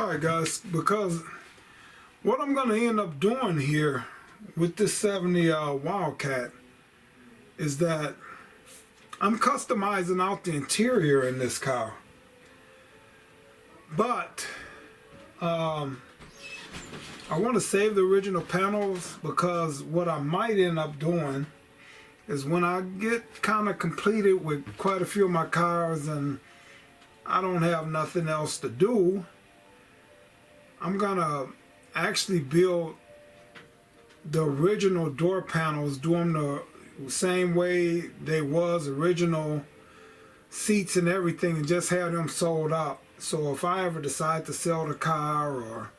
Alright guys, because what I'm going to end up doing here with this 70 Wildcat is that I'm customizing out the interior in this car. But I want to save the original panels, because what I might end up doing is when I get kind of completed with quite a few of my cars and I don't have nothing else to do, I'm gonna actually build the original door panels, do them the same way they was, original seats and everything, and just have them sold out. So if I ever decide to sell the car or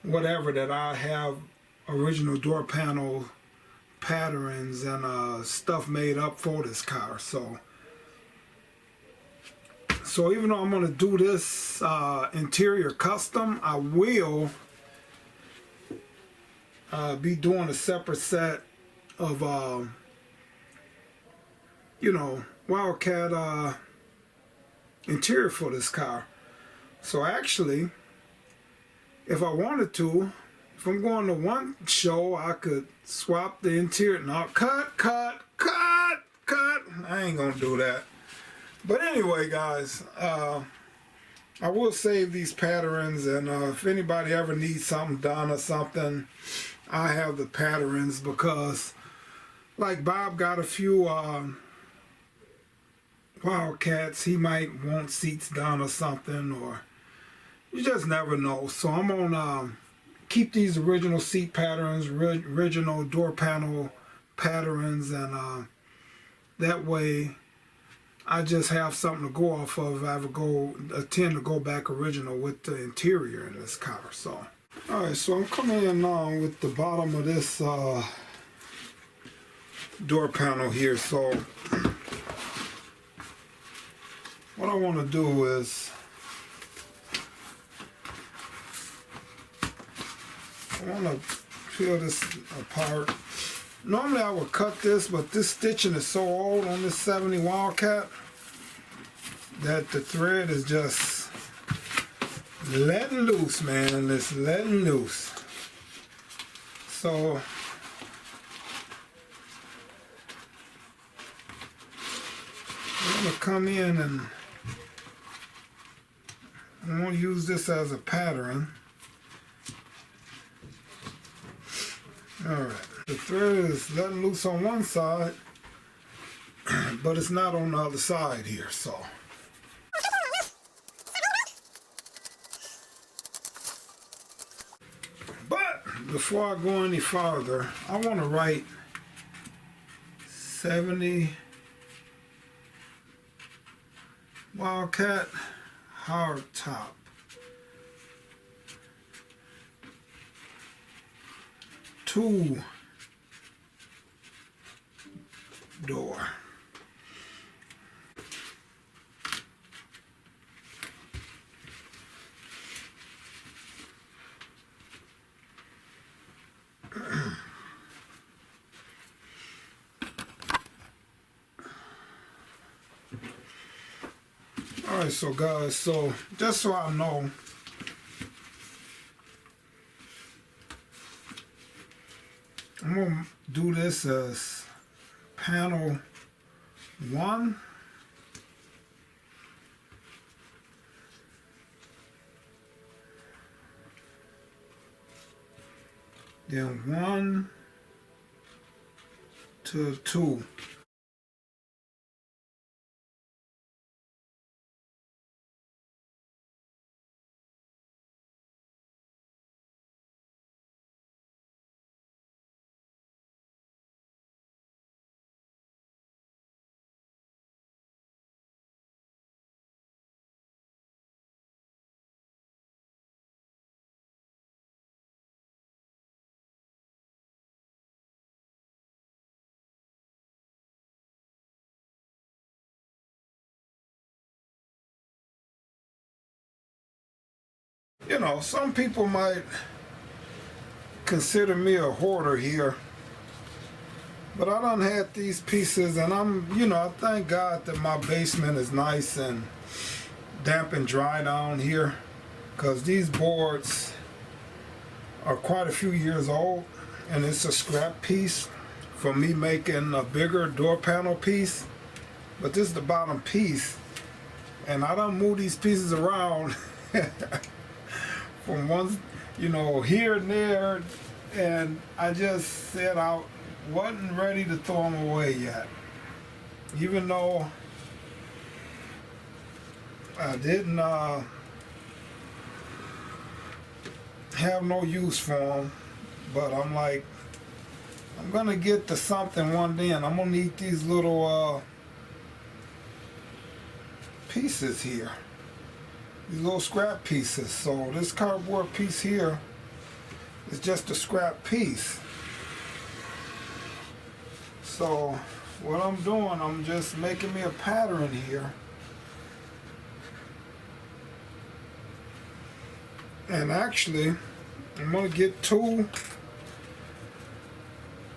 whatever, that I have original door panel patterns and stuff made up for this car. So even though I'm going to do this interior custom, I will be doing a separate set of you know, Wildcat interior for this car. So actually, if I wanted to, if I'm going to one show, I could swap the interior. No, cut. I ain't gonna do that. But anyway, guys, I will save these patterns, and if anybody ever needs something done or something, I have the patterns, because like Bob got a few Wildcats, he might want seats done or something, or you just never know. So I'm gonna keep these original seat patterns, original door panel patterns, and that way I just have something to go off of if I ever tend to go back original with the interior in this car. So alright, so I'm coming in now with the bottom of this door panel here. So what I want to do is I want to peel this apart. Normally I would cut this, but this stitching is so old on this 70 Wildcat that the thread is just letting loose, man. It's letting loose. So I'm going to come in and I'm going to use this as a pattern. Alright, the thread is letting loose on one side, but it's not on the other side here, so. But before I go any farther, I want to write 70 Wildcat hard top. Two door. Alright, so guys, so just so I know, I'm going to do this as panel 1. Then 1 to 2. You know, some people might consider me a hoarder here, but I done had these pieces, and you know, I thank God that my basement is nice and damp and dry down here. because these boards are quite a few years old, and it's a scrap piece from me making a bigger door panel piece. But this is the bottom piece, and I done move these pieces around from one, you know, here and there, and I just said I wasn't ready to throw them away yet, even though I didn't have no use for them. But I'm like, I'm gonna get to something one day, and I'm gonna need these little pieces here, these little scrap pieces. So this cardboard piece here is just a scrap piece. So what I'm doing, I'm just making me a pattern here, and actually I'm gonna get 2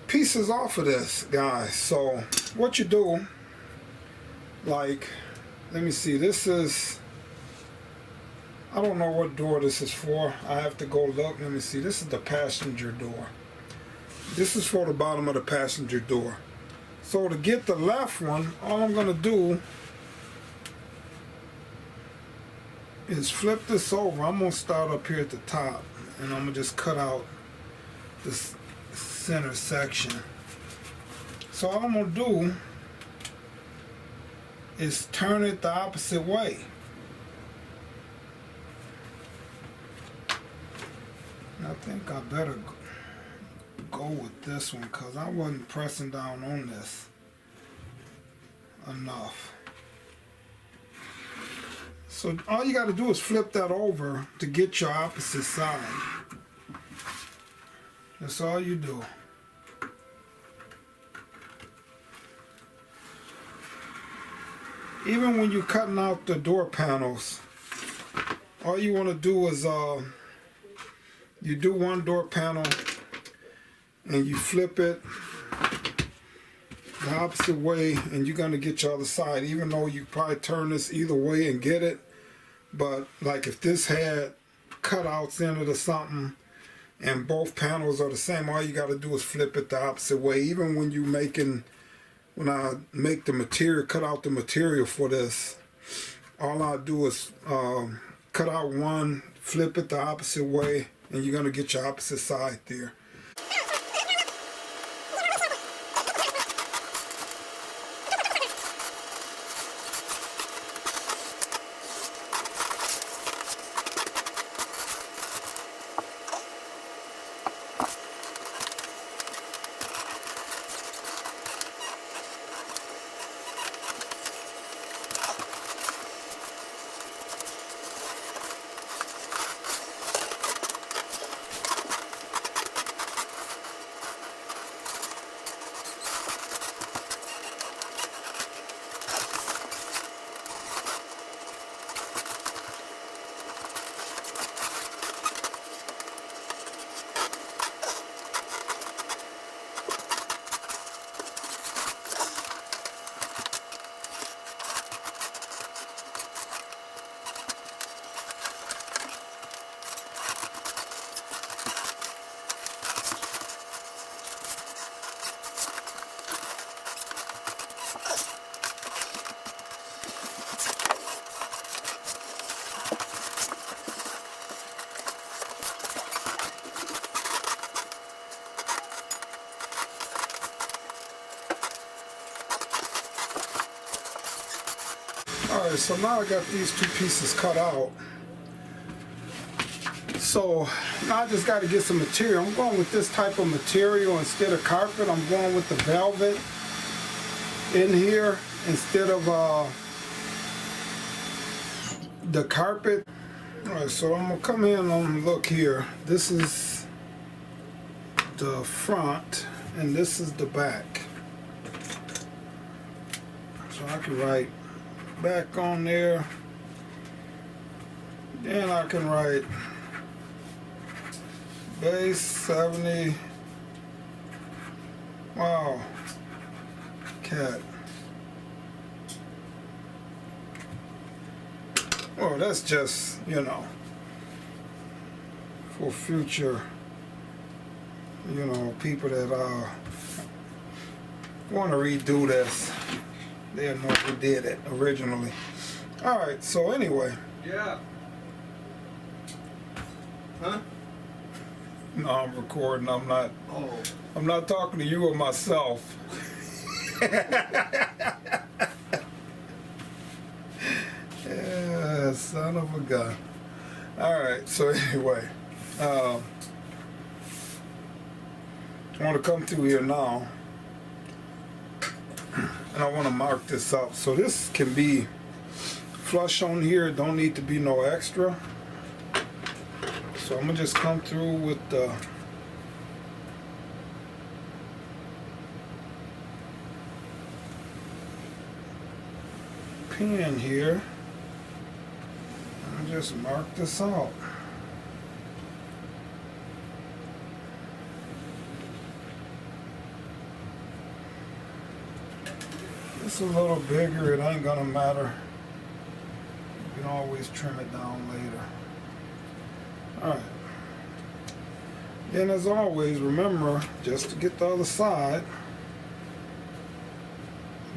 pieces off of this, guys. So what you do, like, let me see, this is, I don't know what door this is for. I have to go look. Let me see, this is the passenger door. This is for the bottom of the passenger door. So to get the left one, all I'm gonna do is flip this over. I'm gonna start up here at the top, and I'm gonna just cut out this center section. So all I'm gonna do is turn it the opposite way. I think I better go with this one, because I wasn't pressing down on this enough. So all you got to do is flip that over to get your opposite side. That's all you do. Even when you're cutting out the door panels, all you want to do is you do one door panel and you flip it the opposite way, and you're going to get your other side, even though you probably turn this either way and get it. But like if this had cutouts in it or something and both panels are the same, all you got to do is flip it the opposite way. Even when you when I make the material, cut out the material for this, all I do is cut out one, flip it the opposite way, and you're going to get your opposite side there. Alright, so now I got these 2 pieces cut out. So now I just got to get some material. I'm going with this type of material instead of carpet. I'm going with the velvet in here instead of the carpet. Alright, so I'm going to come in and look here. This is the front and this is the back. So I can write back on there, then I can write base 70. Wow, cat. Well, that's just, you know, for future, you know, people that want to redo this. They'll know who did it originally. Alright, so anyway. Yeah. Huh? No, I'm recording. I'm not. Oh. I'm not talking to you or myself. Yeah, son of a gun. Alright, so anyway. I want to come through here now. And I want to mark this up. So this can be flush on here. Don't need to be no extra. So I'm going to just come through with the pen here. And just mark this out. It's a little bigger, it ain't gonna matter. You can always trim it down later. Alright. Then as always, remember, just to get the other side,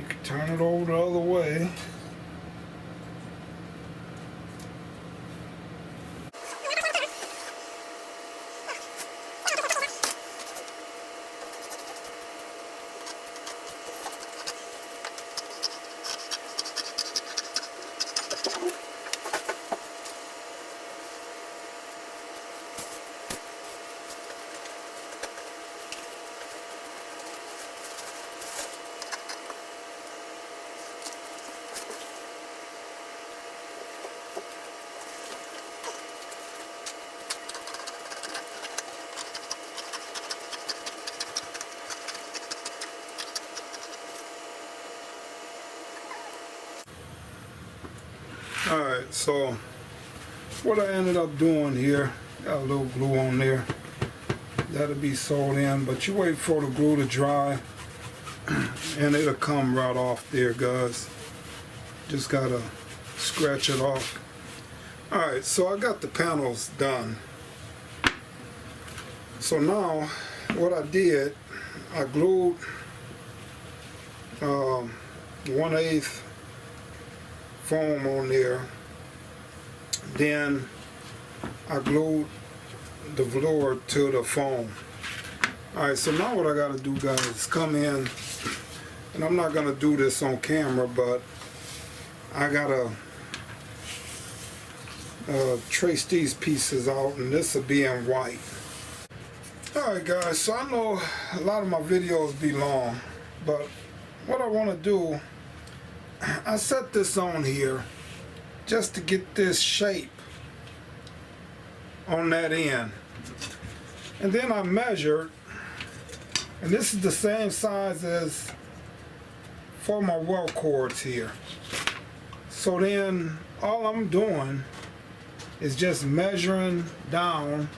you can turn it over the other way. Alright, so what I ended up doing here, got a little glue on there. That'll be sewed in, but you wait for the glue to dry and it'll come right off there, guys. Just gotta scratch it off. Alright, so I got the panels done. So now what I did, I glued 1/8 foam on there. Then I glued the velour to the foam. Alright, so now what I gotta do, guys, is come in, and I'm not gonna do this on camera, but I gotta trace these pieces out, and this will be in white. Alright guys, so I know a lot of my videos be long, but what I want to do, I set this on here just to get this shape on that end. And then I measured, and this is the same size as for my weld cords here. So then all I'm doing is just measuring down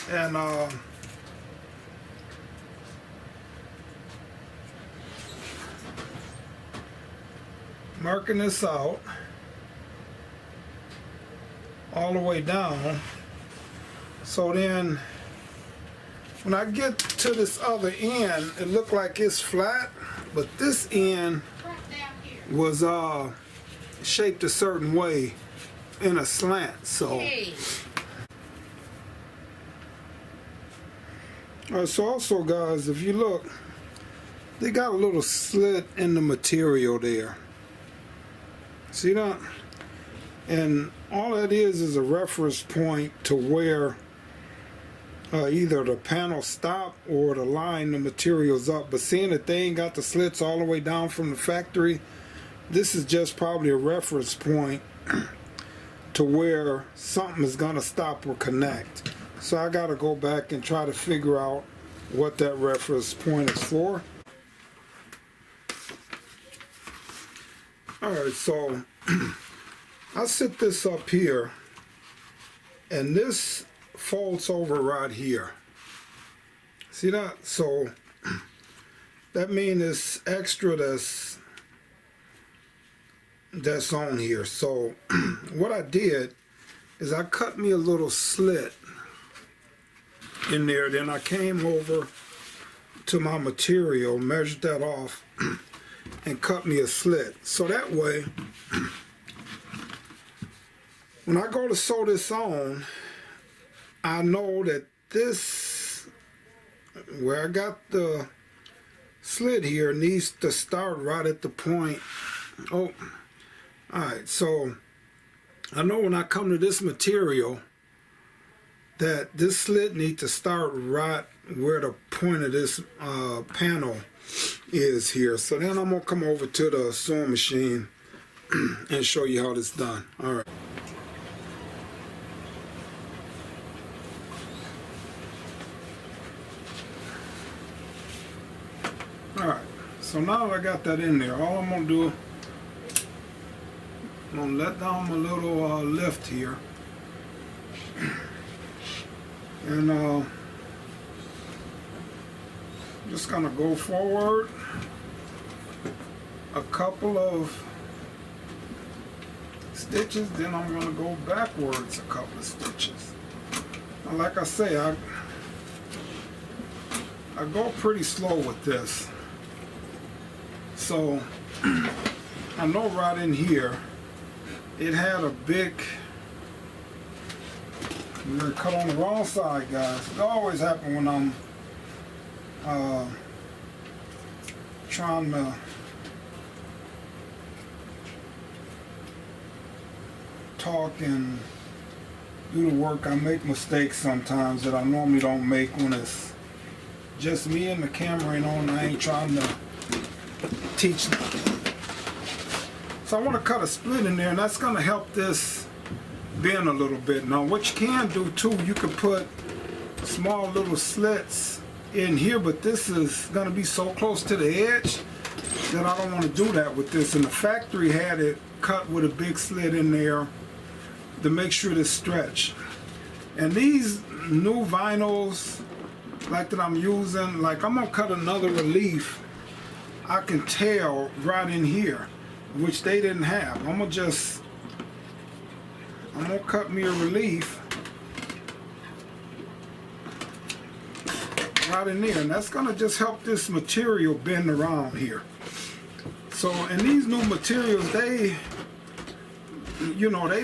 and marking this out all the way down. So then when I get to this other end, it looked like it's flat, but this end was shaped a certain way in a slant. So so also, guys, if you look, they got a little slit in the material there. See that? And all that is a reference point to where either the panel stop or to line the materials up. But seeing that they ain't got the slits all the way down from the factory, this is just probably a reference point to where something is gonna stop or connect. So I gotta go back and try to figure out what that reference point is for. Alright, so I set this up here, and this folds over right here. See that? So that means it's extra that's on here. So what I did is I cut me a little slit in there. Then I came over to my material, measured that off, and cut me a slit. So that way, when I go to sew this on, I know that this, where I got the slit here, needs to start right at the point. Oh, alright, so I know when I come to this material that this slit needs to start right where the point of this panel is here. So then I'm going to come over to the sewing machine and show you how this is done. Alright. Alright, so now that I got that in there, all I'm going to do, I'm going to let down my little lift here. And just going to go forward a couple of stitches, then I'm going to go backwards a couple of stitches. Now, like I say, I go pretty slow with this. So I know right in here it had a big, I'm gonna cut on the wrong side, guys. It always happens when I'm trying to talk and do the work. I make mistakes sometimes that I normally don't make when it's just me and the camera ain't on. I ain't trying to teach them. So I want to cut a split in there, and that's going to help this bend a little bit. Now what you can do too, you can put small little slits in here, but this is going to be so close to the edge that I don't want to do that with this. And the factory had it cut with a big slit in there to make sure this stretch. And these new vinyls like that I'm using, like I'm going to cut another relief, I can tell right in here, which they didn't have. I'm gonna cut me a relief right in there, and that's gonna just help this material bend around here. So, and these new materials, they, you know, they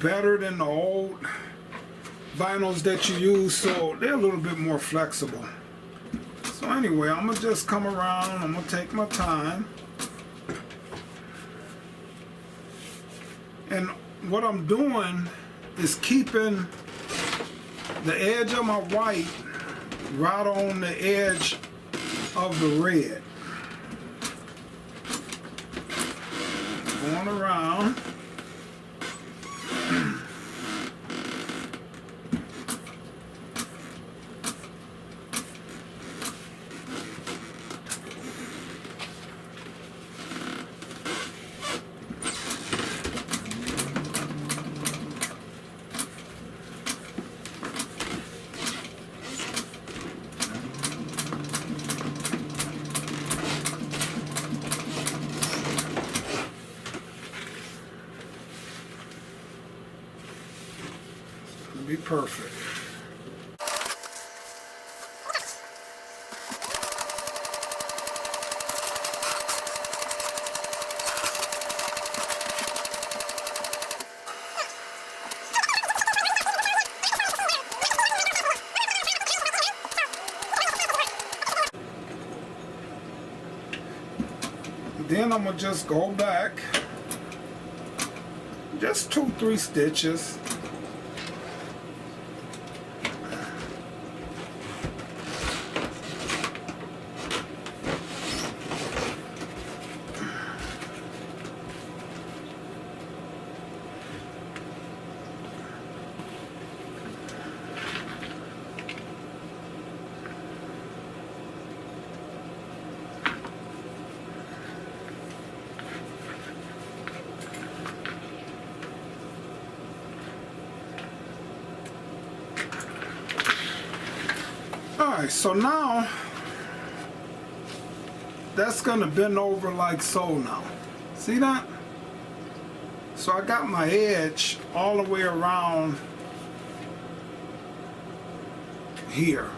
better than the old vinyls that you use, so they're a little bit more flexible. So anyway, I'm gonna just come around, I'm gonna take my time. And what I'm doing is keeping the edge of my white right on the edge of the red. Going around. Be perfect. Then I'm gonna just go back just 2-3 stitches. Alright, so now that's going to bend over like so now. See that? So I got my edge all the way around here.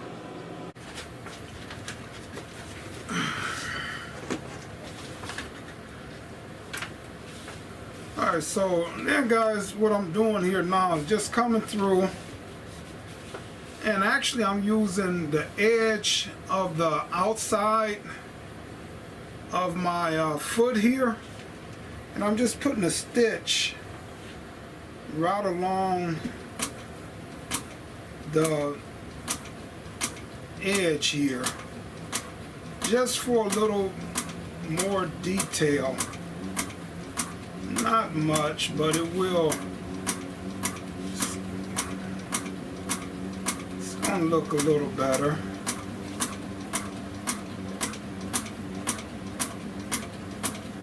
Alright, so then guys, what I'm doing here now is just coming through, and actually I'm using the edge of the outside of my foot here, and I'm just putting a stitch right along the edge here, just for a little more detail. Not much, but it will. It's gonna look a little better.